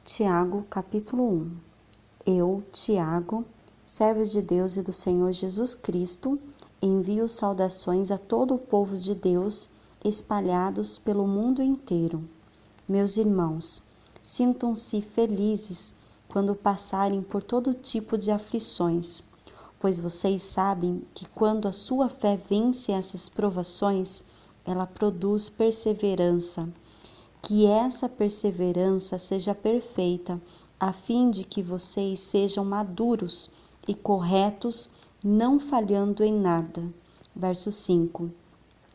Tiago, capítulo 1. Eu, Tiago, servo de Deus e do Senhor Jesus Cristo, envio saudações a todo o povo de Deus espalhados pelo mundo inteiro. Meus irmãos, sintam-se felizes quando passarem por todo tipo de aflições, pois vocês sabem que quando a sua fé vence essas provações, ela produz perseverança. Que essa perseverança seja perfeita, a fim de que vocês sejam maduros e corretos, não falhando em nada. Verso 5.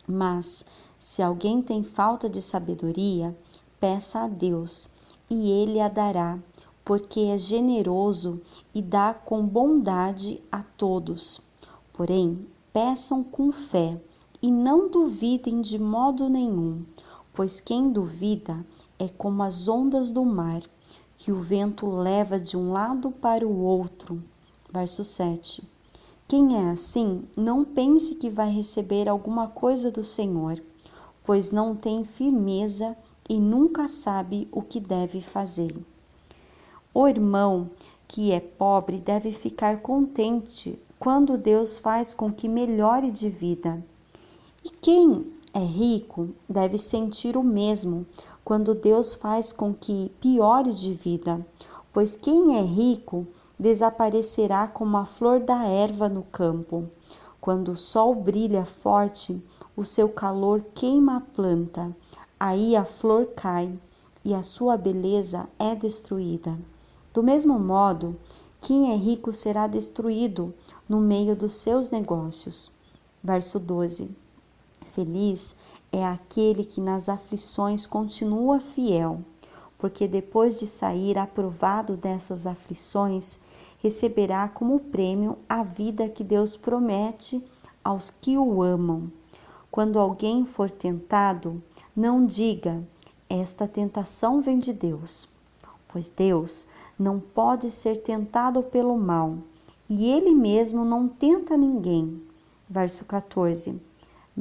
Mas, se alguém tem falta de sabedoria, peça a Deus, e Ele a dará, porque é generoso e dá com bondade a todos. Porém, peçam com fé, e não duvidem de modo nenhum, pois quem duvida é como as ondas do mar, que o vento leva de um lado para o outro. Verso 7. Quem é assim, não pense que vai receber alguma coisa do Senhor, pois não tem firmeza e nunca sabe o que deve fazer. O irmão que é pobre deve ficar contente quando Deus faz com que melhore de vida. E quem é rico deve sentir o mesmo quando Deus faz com que piore de vida, pois quem é rico desaparecerá como a flor da erva no campo. Quando o sol brilha forte, o seu calor queima a planta, aí a flor cai e a sua beleza é destruída. Do mesmo modo, quem é rico será destruído no meio dos seus negócios. Verso 12. Feliz é aquele que nas aflições continua fiel, porque depois de sair aprovado dessas aflições, receberá como prêmio a vida que Deus promete aos que o amam. Quando alguém for tentado, não diga: esta tentação vem de Deus, pois Deus não pode ser tentado pelo mal, e Ele mesmo não tenta ninguém. Verso 14.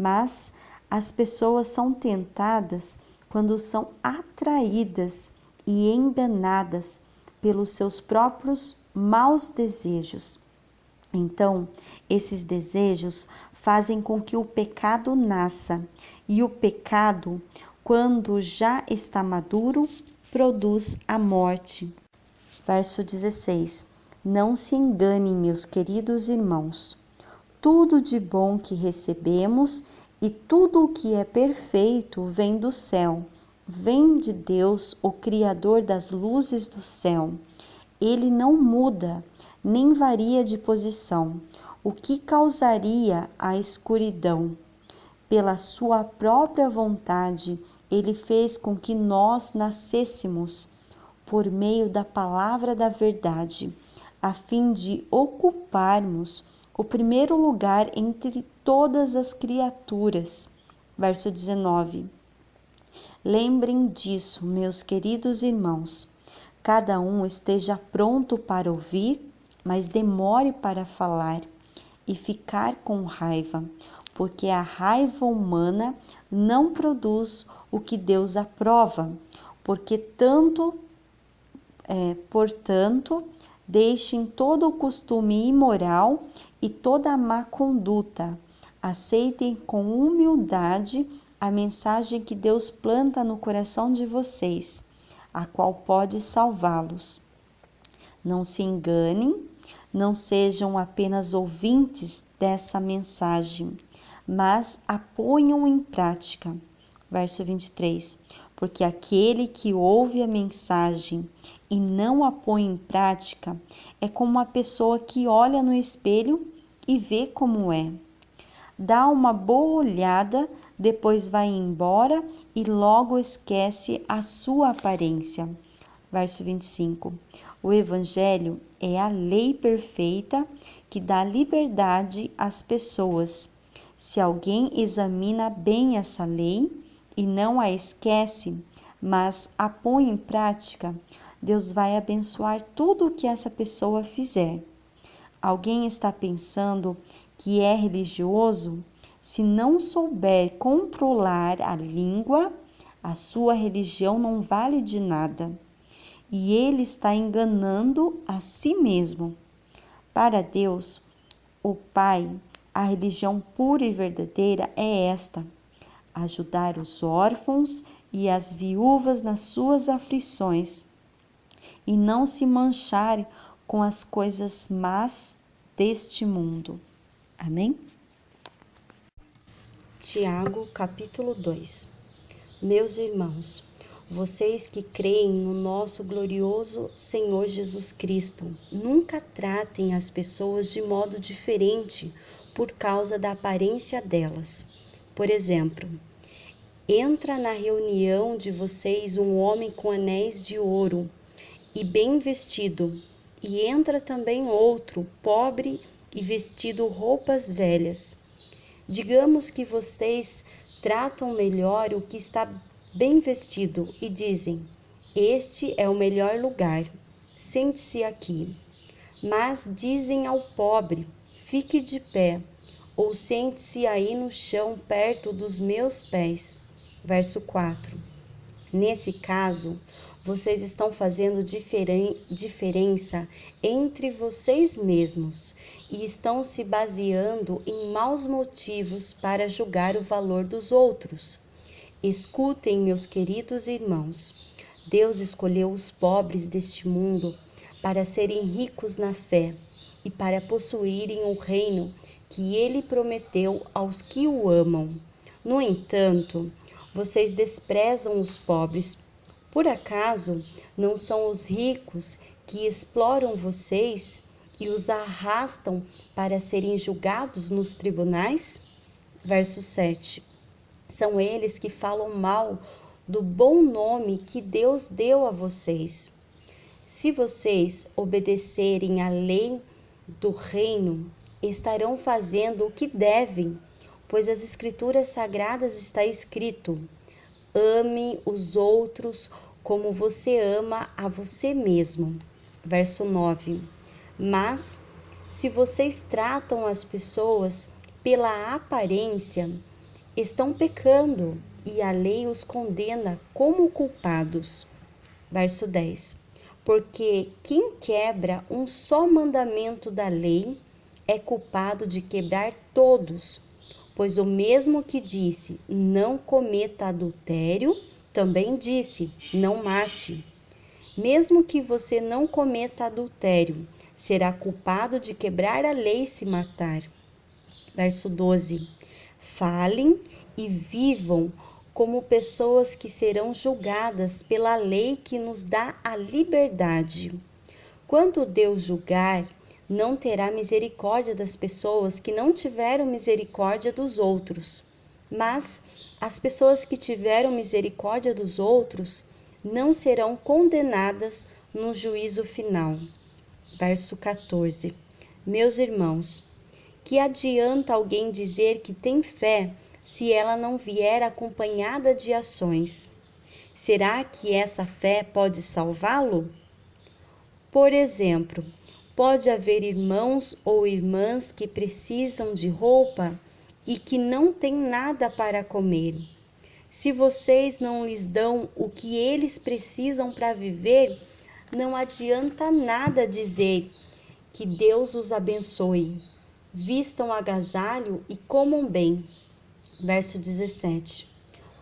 Mas as pessoas são tentadas quando são atraídas e enganadas pelos seus próprios maus desejos. Então, esses desejos fazem com que o pecado nasça, e o pecado, quando já está maduro, produz a morte. Verso 16. Não se enganem, meus queridos irmãos. Tudo de bom que recebemos e tudo o que é perfeito vem do céu, vem de Deus, o Criador das luzes do céu. Ele não muda, nem varia de posição, o que causaria a escuridão. Pela sua própria vontade, ele fez com que nós nascêssemos por meio da palavra da verdade, a fim de ocuparmos o primeiro lugar entre todas as criaturas. Verso 19. Lembrem disso, meus queridos irmãos. Cada um esteja pronto para ouvir, mas demore para falar e ficar com raiva, porque a raiva humana não produz o que Deus aprova, portanto, deixem todo o costume imoral e toda a má conduta. Aceitem com humildade a mensagem que Deus planta no coração de vocês, a qual pode salvá-los. Não se enganem, não sejam apenas ouvintes dessa mensagem, mas a ponham em prática. Verso 23. Porque aquele que ouve a mensagem e não a põe em prática é como uma pessoa que olha no espelho e vê como é. Dá uma boa olhada, depois vai embora e logo esquece a sua aparência. Verso 25. O Evangelho é a lei perfeita que dá liberdade às pessoas. Se alguém examina bem essa lei e não a esquece, mas a põe em prática, Deus vai abençoar tudo o que essa pessoa fizer. Alguém está pensando que é religioso? Se não souber controlar a língua, a sua religião não vale de nada. e ele está enganando a si mesmo. Para Deus, o Pai, a religião pura e verdadeira é esta: ajudar os órfãos e as viúvas nas suas aflições, e não se manchar com as coisas más deste mundo. Amém? Tiago, capítulo 2. Meus irmãos, vocês que creem no nosso glorioso Senhor Jesus Cristo, nunca tratem as pessoas de modo diferente por causa da aparência delas. Por exemplo, entra na reunião de vocês um homem com anéis de ouro e bem vestido, e entra também outro, pobre e vestido roupas velhas. Digamos que vocês tratam melhor o que está bem vestido e dizem: este é o melhor lugar, sente-se aqui. Mas dizem ao pobre: fique de pé, ou sente-se aí no chão perto dos meus pés. Verso 4. Nesse caso, vocês estão fazendo diferença entre vocês mesmos e estão se baseando em maus motivos para julgar o valor dos outros. Escutem, meus queridos irmãos. Deus escolheu os pobres deste mundo para serem ricos na fé e para possuírem o reino que ele prometeu aos que o amam. No entanto, vocês desprezam os pobres. Por acaso não são os ricos que exploram vocês e os arrastam para serem julgados nos tribunais? Verso 7. São eles que falam mal do bom nome que Deus deu a vocês. Se vocês obedecerem à lei do reino, estarão fazendo o que devem, pois as Escrituras Sagradas está escrito: ame os outros como você ama a você mesmo. Verso 9. Mas, se vocês tratam as pessoas pela aparência, estão pecando e a lei os condena como culpados. Verso 10. Porque quem quebra um só mandamento da lei é culpado de quebrar todos. Pois o mesmo que disse, não cometa adultério, também disse, não mate. Mesmo que você não cometa adultério, será culpado de quebrar a lei se matar. Verso 12. Falem e vivam como pessoas que serão julgadas pela lei que nos dá a liberdade. Quando Deus julgar, não terá misericórdia das pessoas que não tiveram misericórdia dos outros. Mas as pessoas que tiveram misericórdia dos outros não serão condenadas no juízo final. Verso 14. Meus irmãos, que adianta alguém dizer que tem fé se ela não vier acompanhada de ações? Será que essa fé pode salvá-lo? Por exemplo, pode haver irmãos ou irmãs que precisam de roupa e que não têm nada para comer. Se vocês não lhes dão o que eles precisam para viver, não adianta nada dizer que Deus os abençoe. Vistam agasalho e comam bem. Verso 17.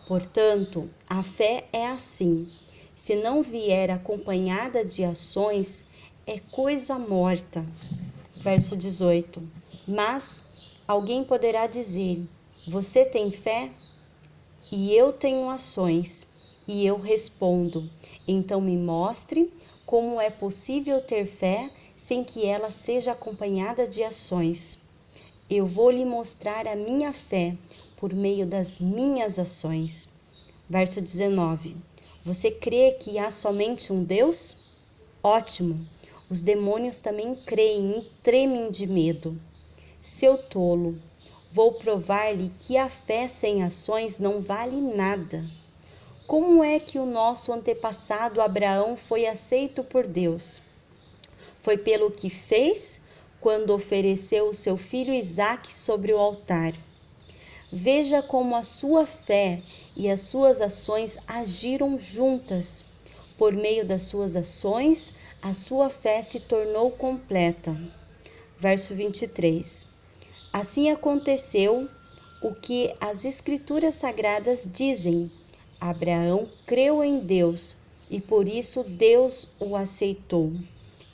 Portanto, a fé é assim. Se não vier acompanhada de ações, é coisa morta. Verso 18. Mas alguém poderá dizer: você tem fé? E eu tenho ações. E eu respondo: então me mostre como é possível ter fé sem que ela seja acompanhada de ações. Eu vou lhe mostrar a minha fé por meio das minhas ações. Verso 19. Você crê que há somente um Deus? Ótimo! Os demônios também creem e tremem de medo. Seu tolo, vou provar-lhe que a fé sem ações não vale nada. Como é que o nosso antepassado Abraão foi aceito por Deus? Foi pelo que fez quando ofereceu o seu filho Isaque sobre o altar. Veja como a sua fé e as suas ações agiram juntas. Por meio das suas ações, a sua fé se tornou completa. Verso 23. Assim aconteceu o que as Escrituras Sagradas dizem. Abraão creu em Deus e por isso Deus o aceitou.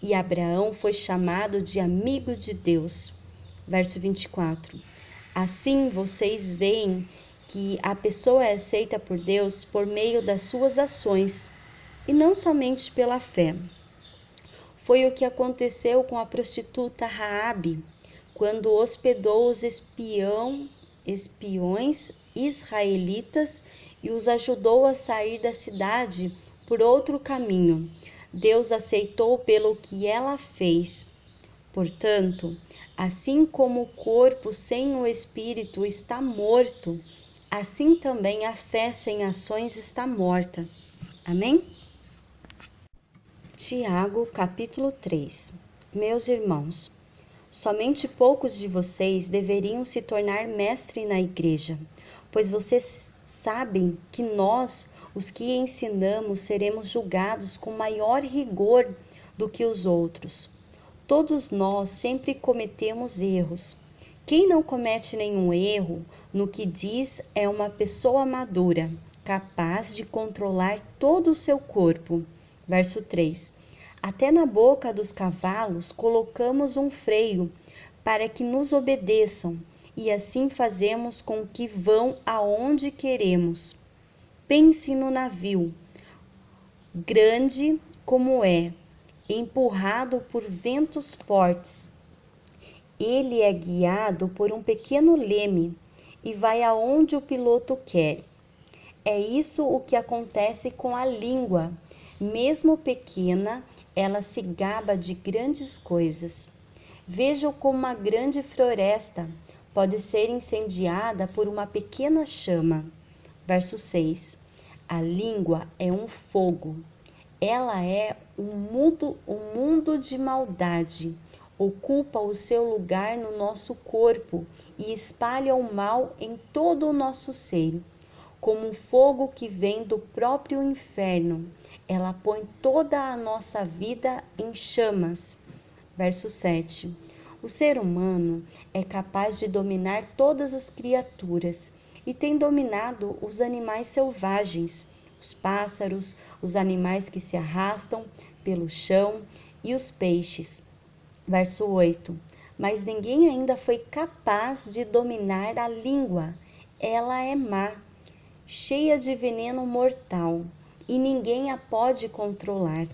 E Abraão foi chamado de amigo de Deus. Verso 24. Assim vocês veem que a pessoa é aceita por Deus por meio das suas ações e não somente pela fé. Foi o que aconteceu com a prostituta Raabe, quando hospedou os espiões israelitas e os ajudou a sair da cidade por outro caminho. Deus aceitou pelo que ela fez. Portanto, assim como o corpo sem o espírito está morto, assim também a fé sem ações está morta. Amém? Tiago, capítulo 3. Meus irmãos, somente poucos de vocês deveriam se tornar mestres na igreja, pois vocês sabem que nós, os que ensinamos, seremos julgados com maior rigor do que os outros. Todos nós sempre cometemos erros. Quem não comete nenhum erro no que diz é uma pessoa madura, capaz de controlar todo o seu corpo. Verso 3. Até na boca dos cavalos colocamos um freio para que nos obedeçam, e assim fazemos com que vão aonde queremos. Pense no navio, grande como é, empurrado por ventos fortes. Ele é guiado por um pequeno leme e vai aonde o piloto quer. É isso o que acontece com a língua. Mesmo pequena, ela se gaba de grandes coisas. Veja como uma grande floresta pode ser incendiada por uma pequena chama. Verso 6. A língua é um fogo. Ela é um mundo de maldade. Ocupa o seu lugar no nosso corpo e espalha o mal em todo o nosso ser. Como um fogo que vem do próprio inferno, ela põe toda a nossa vida em chamas. Verso 7. O ser humano é capaz de dominar todas as criaturas e tem dominado os animais selvagens, os pássaros, os animais que se arrastam pelo chão e os peixes. Verso 8. Mas ninguém ainda foi capaz de dominar a língua. Ela é má, cheia de veneno mortal, e ninguém a pode controlar.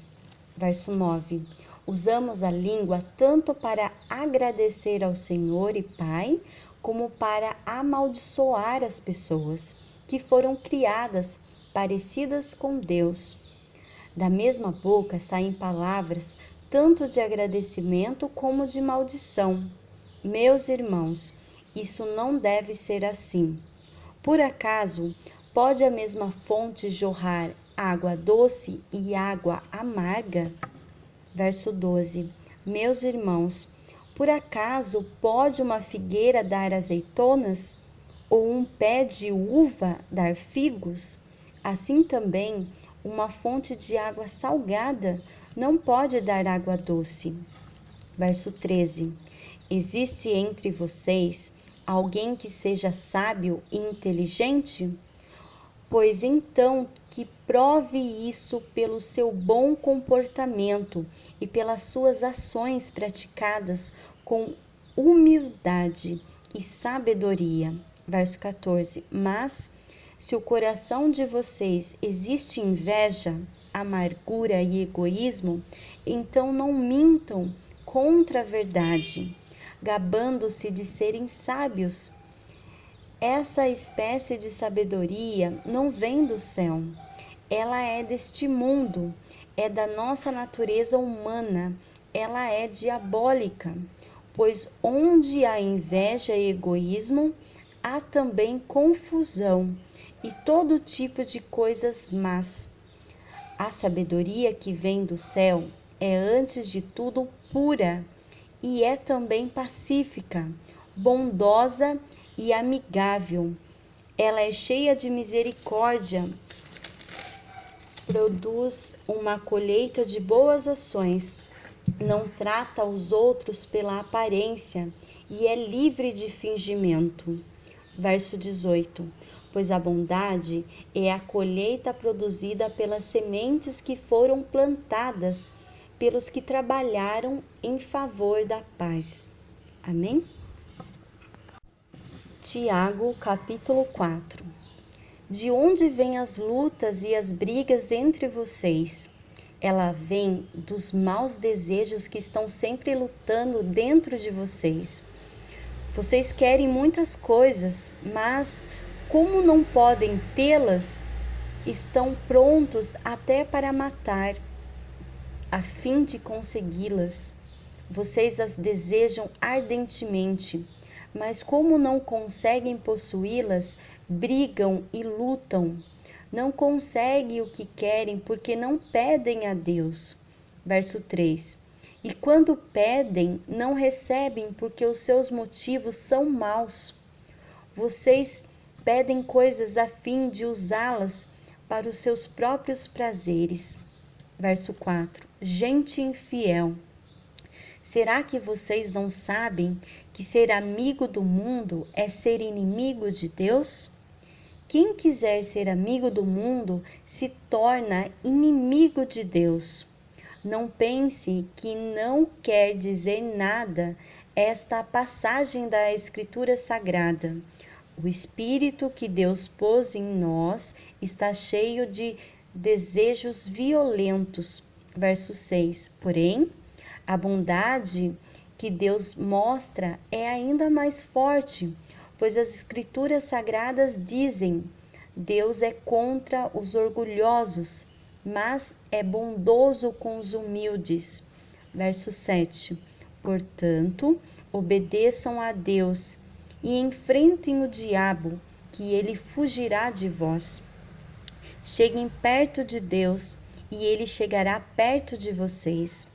Verso 9. Usamos a língua tanto para agradecer ao Senhor e Pai, como para amaldiçoar as pessoas que foram criadas parecidas com Deus. Da mesma boca saem palavras tanto de agradecimento como de maldição. Meus irmãos, isso não deve ser assim. Por acaso, pode a mesma fonte jorrar água doce e água amarga? Verso 12. Meus irmãos, por acaso pode uma figueira dar azeitonas? Ou um pé de uva dar figos? Assim também, uma fonte de água salgada não pode dar água doce. Verso 13. Existe entre vocês alguém que seja sábio e inteligente? Pois então que prove isso pelo seu bom comportamento e pelas suas ações praticadas com humildade e sabedoria. Verso 14. Mas se o coração de vocês existe inveja, amargura e egoísmo, então não mintam contra a verdade, gabando-se de serem sábios. Essa espécie de sabedoria não vem do céu. Ela é deste mundo, é da nossa natureza humana, ela é diabólica. Pois onde há inveja e egoísmo, há também confusão e todo tipo de coisas más. A sabedoria que vem do céu é antes de tudo pura e é também pacífica, bondosa e amigável. Ela é cheia de misericórdia produz uma colheita de boas ações, não trata os outros pela aparência e é livre de fingimento. Verso 18. Pois a bondade é a colheita produzida pelas sementes que foram plantadas pelos que trabalharam em favor da paz. Amém? Tiago, capítulo 4. De onde vêm as lutas e as brigas entre vocês? Ela vem dos maus desejos que estão sempre lutando dentro de vocês. Vocês querem muitas coisas, mas como não podem tê-las, estão prontos até para matar, a fim de consegui-las. Vocês as desejam ardentemente, mas como não conseguem possuí-las, brigam e lutam. Não conseguem o que querem porque não pedem a Deus. Verso 3. E quando pedem, não recebem porque os seus motivos são maus. Vocês pedem coisas a fim de usá-las para os seus próprios prazeres. Verso 4. Gente infiel. Será que vocês não sabem que ser amigo do mundo é ser inimigo de Deus? Quem quiser ser amigo do mundo se torna inimigo de Deus. Não pense que não quer dizer nada esta passagem da Escritura Sagrada. O Espírito que Deus pôs em nós está cheio de desejos violentos. Verso 6. Porém, a bondade que Deus mostra é ainda mais forte, pois as Escrituras Sagradas dizem: Deus é contra os orgulhosos, mas é bondoso com os humildes. Verso 7. Portanto, obedeçam a Deus e enfrentem o diabo, que ele fugirá de vós. Cheguem perto de Deus e ele chegará perto de vocês.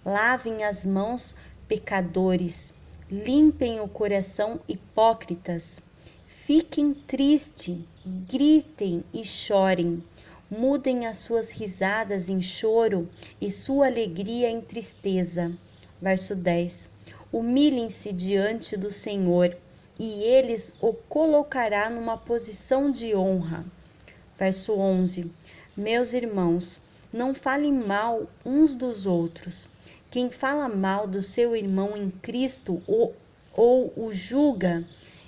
Lavem as mãos, pecadores, limpem o coração, hipócritas. Fiquem tristes, gritem e chorem. Mudem as suas risadas em choro e sua alegria em tristeza. Verso 10. Humilhem-se diante do Senhor e eles o colocará numa posição de honra. Verso 11. Meus irmãos, não falem mal uns dos outros. Quem fala mal do seu irmão em Cristo ou o julga,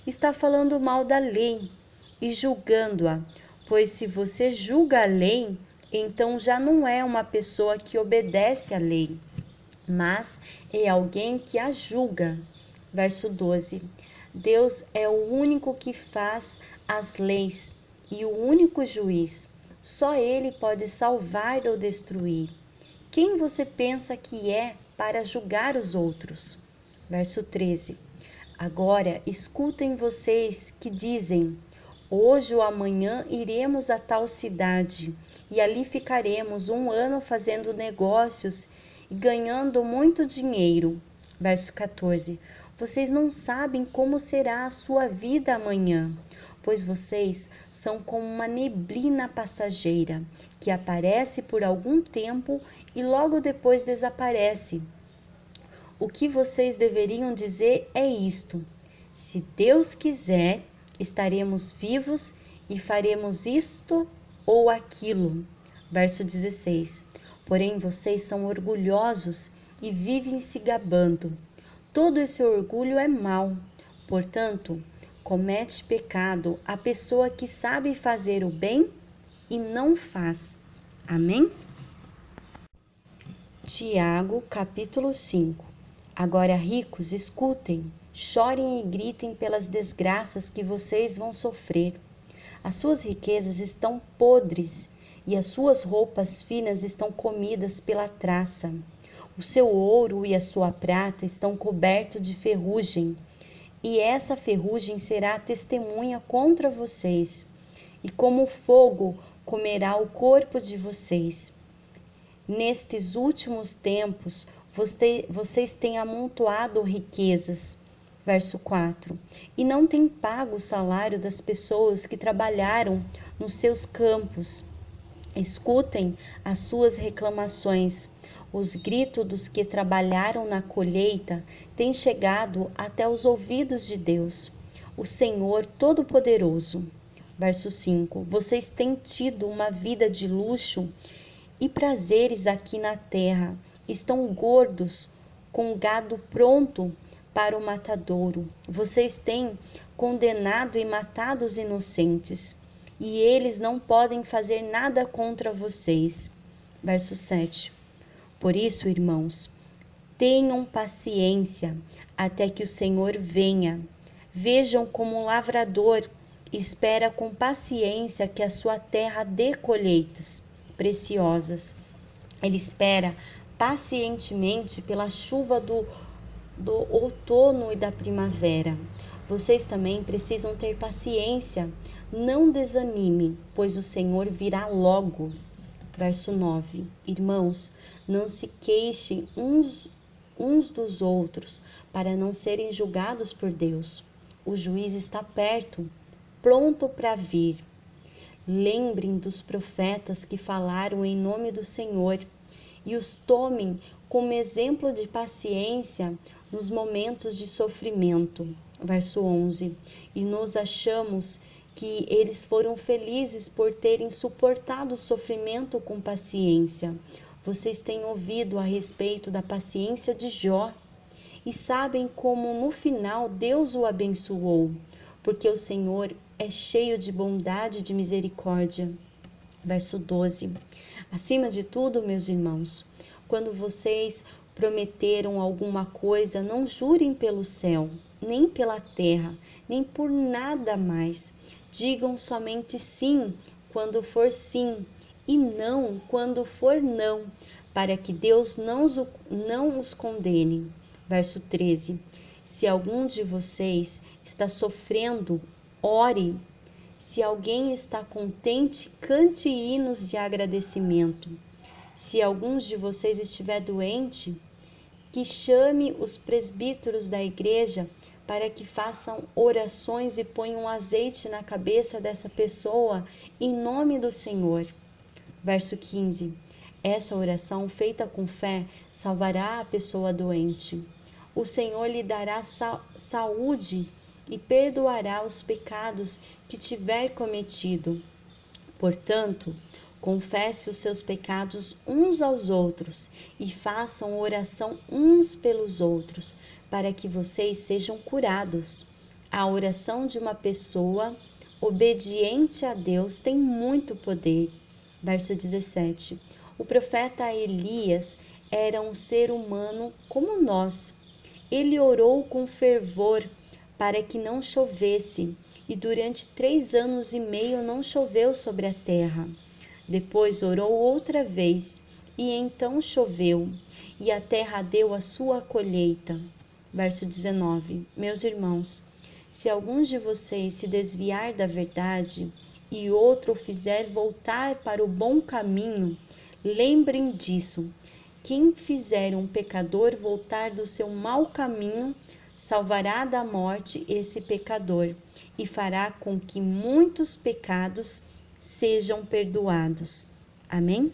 está falando mal da lei e julgando-a, pois se você julga a lei, então já não é uma pessoa que obedece à lei, mas é alguém que a julga. Verso 12. Deus é o único que faz as leis e o único juiz. Só Ele pode salvar ou destruir. Quem você pensa que é para julgar os outros? Verso 13. Agora escutem vocês que dizem: hoje ou amanhã iremos a tal cidade e ali ficaremos 1 ano fazendo negócios e ganhando muito dinheiro. Verso 14. Vocês não sabem como será a sua vida amanhã, pois vocês são como uma neblina passageira que aparece por algum tempo e logo depois desaparece. O que vocês deveriam dizer é isto: se Deus quiser, estaremos vivos e faremos isto ou aquilo. Verso 16. Porém, vocês são orgulhosos e vivem se gabando. Todo esse orgulho é mau. Portanto, comete pecado a pessoa que sabe fazer o bem e não faz. Amém? Tiago, capítulo 5. Agora, ricos, escutem, chorem e gritem pelas desgraças que vocês vão sofrer. As suas riquezas estão podres e as suas roupas finas estão comidas pela traça. O seu ouro e a sua prata estão cobertos de ferrugem, e essa ferrugem será testemunha contra vocês, e como fogo comerá o corpo de vocês. Nestes últimos tempos, vocês têm amontoado riquezas. Verso 4. E não têm pago o salário das pessoas que trabalharam nos seus campos. Escutem as suas reclamações. Os gritos dos que trabalharam na colheita têm chegado até os ouvidos de Deus, o Senhor Todo-Poderoso. Verso 5: Vocês têm tido uma vida de luxo e prazeres aqui na terra. Estão gordos, com gado pronto para o matadouro. Vocês têm condenado e matado os inocentes, e eles não podem fazer nada contra vocês. Verso 7. Por isso, irmãos, tenham paciência até que o Senhor venha. Vejam como um lavrador espera com paciência que a sua terra dê colheitas preciosas. Ele espera pacientemente pela chuva do outono e da primavera. Vocês também precisam ter paciência. Não desanime, pois o Senhor virá logo. Verso 9. Irmãos, não se queixem uns dos outros, para não serem julgados por Deus. O juiz está perto, pronto para vir. Lembrem dos profetas que falaram em nome do Senhor e os tomem como exemplo de paciência nos momentos de sofrimento. Verso 11. E nós achamos que eles foram felizes por terem suportado o sofrimento com paciência. Vocês têm ouvido a respeito da paciência de Jó e sabem como no final Deus o abençoou, porque o Senhor é cheio de bondade e de misericórdia. Verso 12. Acima de tudo, meus irmãos, quando vocês prometeram alguma coisa, não jurem pelo céu, nem pela terra, nem por nada mais. Digam somente sim quando for sim e não quando for não, para que Deus não os condene. Verso 13. Se algum de vocês está sofrendo, ore. Se alguém está contente, cante hinos de agradecimento. Se algum de vocês estiver doente, que chame os presbíteros da igreja para que façam orações e ponham azeite na cabeça dessa pessoa em nome do Senhor. Verso 15. Essa oração feita com fé salvará a pessoa doente. O Senhor lhe dará saúde e perdoará os pecados que tiver cometido. Portanto, confesse os seus pecados uns aos outros e façam oração uns pelos outros, para que vocês sejam curados. A oração de uma pessoa obediente a Deus tem muito poder. Verso 17. O profeta Elias era um ser humano como nós. Ele orou com fervor para que não chovesse, e durante 3 anos e meio não choveu sobre a terra. Depois orou outra vez, e então choveu, e a terra deu a sua colheita. Verso 19. Meus irmãos, se algum de vocês se desviar da verdade e outro o fizer voltar para o bom caminho, lembrem disso. Quem fizer um pecador voltar do seu mau caminho, salvará da morte esse pecador e fará com que muitos pecados sejam perdoados. Amém?